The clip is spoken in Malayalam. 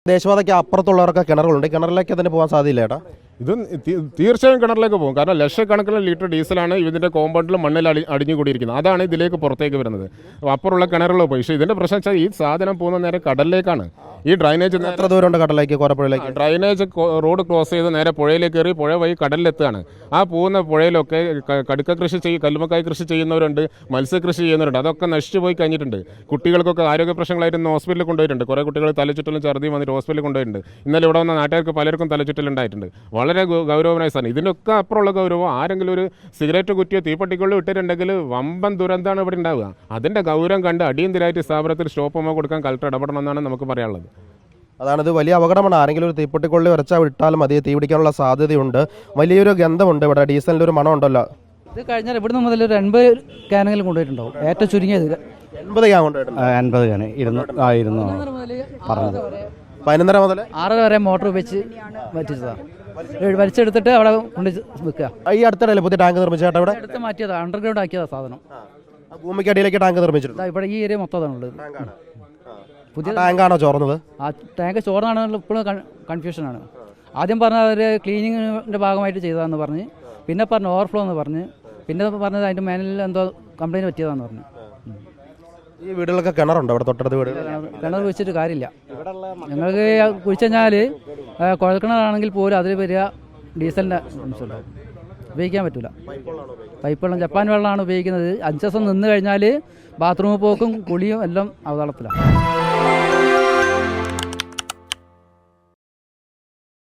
ദേശീയപാതയ്ക്ക് അപ്പുറത്തുള്ളവർക്ക് കിണറുകളുണ്ട്. കിണറിലേക്ക് തന്നെ പോകാൻ സാധ്യതയില്ല ചേട്ടാ. ഇത് തീർച്ചയായും കിണറിലേക്ക് പോകും. കാരണം ലക്ഷക്കണക്കിന് ലിറ്റർ ഡീസലാണ് ഇതിൻ്റെ കോമ്പൗണ്ടിൽ മണ്ണിൽ അടിഞ്ഞുകൂടിയിരിക്കുന്നത്. അതാണ് ഇതിലേക്ക് പുറത്തേക്ക് വരുന്നത്. അപ്പുറമുള്ള കിണറുകൾ പോയി. പക്ഷേ ഇതിൻ്റെ പ്രശ്നം വെച്ചാൽ ഈ സാധനം പോകുന്ന നേരെ കടലിലേക്കാണ്. ഈ ഡ്രൈനേജ് എത്ര ദൂരമുണ്ട് കടലിലേക്ക്, കോരപ്പുഴയിലേക്ക്? ഡ്രൈനേജ് റോഡ് ക്രോസ് ചെയ്ത് നേരെ പുഴയിലേക്ക് കയറി പുഴ വഴി കടലിലെത്തുകയാണ്. ആ പോകുന്ന പുഴയിലൊക്കെ കടുക്ക കൃഷി കല്ലുമക്കായ് കൃഷി ചെയ്യുന്നവരുണ്ട്, മത്സ്യകൃഷി ചെയ്യുന്നവരുണ്ട്. അതൊക്കെ നശിച്ചു പോയി കഴിഞ്ഞിട്ടുണ്ട്. കുട്ടികൾക്കൊക്കെ ആരോഗ്യ പ്രശ്നങ്ങളായിട്ട് ഇന്ന് ഹോസ്പിറ്റലിൽ കൊണ്ടുപോയിട്ടുണ്ട്. കുറേ കുട്ടികൾ തലചുറ്റലും ഛർദി വന്നിട്ട് ഹോസ്പിറ്റലിൽ കൊണ്ടുപോയിട്ടുണ്ട്. ഇന്നലെ ഇവിടെ വന്ന നാട്ടുകാർക്ക് പലർക്കും തലചുറ്റലുണ്ടായിട്ടുണ്ട്. വളരെ ഗൗരവമായ സാധനം. ഇതിനൊക്കെ അപ്പുറമുള്ള ഗൗരവം ആരെങ്കിലും ഒരു സിഗരറ്റ് കുറ്റിയോ തീപ്പട്ടിക്കുള്ളിൽ ഇട്ടിട്ടുണ്ടെങ്കിൽ വമ്പൻ ദുരന്തമാണ് ഇവിടെ ഉണ്ടാവുക. അതിൻ്റെ ഗൗരവം കണ്ട് അടിയന്തരമായിട്ട് സ്ഥാപനത്തിൽ സ്റ്റോപ്പ് കൊടുക്കാൻ കളക്ടർ ഇടപെടണമെന്നാണ് നമുക്ക് പറയാനുള്ളത്. അതാണിത് വലിയ അപകടമാണ്. ആരെങ്കിലും ഒരു തീപ്പെട്ടിക്കൊള്ളി ഉരച്ചാൽ വിട്ടാലും മതി, തീ പിടിക്കാനുള്ള സാധ്യതയുണ്ട്. വലിയൊരു ഗന്ധമുണ്ട് ഇവിടെ, ഡീസലിൻ്റെ ഒരു മണം ഉണ്ടല്ലോ. ഇത് കഴിഞ്ഞാൽ ഇവിടുന്ന് മുതൽ ഒരു 80 ക്യാനെങ്കിലും കൊണ്ടുപോയിട്ടുണ്ടാവും. ഏറ്റവും ചുരുങ്ങിയത് 80 ക്യാൻ കൊണ്ടുപോയിട്ടുണ്ട്. 80 ക്യാൻ 200 പറഞ്ഞത് 11:30 മുതൽ 6 വരെ മോട്ടോർ വെച്ച് വറ്റിച്ചതാണ്. വലിച്ചെടുത്തിട്ട് അവിടെ കൊണ്ട് വെക്കുക. ഈ അടുത്തിടയിൽ പുതിയ ടാങ്ക് നിർമ്മിച്ച ചേട്ടാ ഇവിടെ എടുത്ത് മാറ്റിയതാണ്, അണ്ടർഗ്രൗണ്ട് ആക്കിയതാണ് സാധനം. ഭൂമിക്കടിയിലേക്ക് ടാങ്ക് നിർമ്മിച്ചിട്ടുണ്ട്. ഇവിടെ ഈ ഏരിയ മൊത്തം അതാണുള്ളത്. പുതിയ ടാങ്കാണോ ചോർന്നത്? ആ ടാങ്ക് ചോർന്നാണ് ഇപ്പോഴും കൺഫ്യൂഷനാണ്. ആദ്യം പറഞ്ഞ അവർ ക്ലീനിങ്ങിൻ്റെ ഭാഗമായിട്ട് ചെയ്തതാണെന്ന് പറഞ്ഞ്, പിന്നെ പറഞ്ഞ് ഓവർഫ്ലോ എന്ന് പറഞ്ഞ്, പിന്നെ പറഞ്ഞത് അതിൻ്റെ മേനിൽ എന്തോ കംപ്ലയിൻറ്റ് പറ്റിയതാണെന്ന് പറഞ്ഞു. ഈ വീടുകളൊക്കെ കിണറുണ്ടോ ഇവിടെ തൊട്ടടുത്ത്? വീട് കിണർ കുഴിച്ചിട്ട് കാര്യമില്ല. ഞങ്ങൾക്ക് കുഴിച്ചു കഴിഞ്ഞാൽ കുഴൽക്കിണറാണെങ്കിൽ പോലും അതിൽ വരിക ഡീസലിൻ്റെ അംശമുണ്ടാവും. ഉപയോഗിക്കാൻ പറ്റില്ല. പൈപ്പ് വെള്ളം, ജപ്പാൻ വെള്ളമാണ് ഉപയോഗിക്കുന്നത്. 5 ദിവസം നിന്ന് കഴിഞ്ഞാൽ ബാത്റൂമിൽ പോക്കും കുളിയും എല്ലാം അവതാളത്തിലാണ്.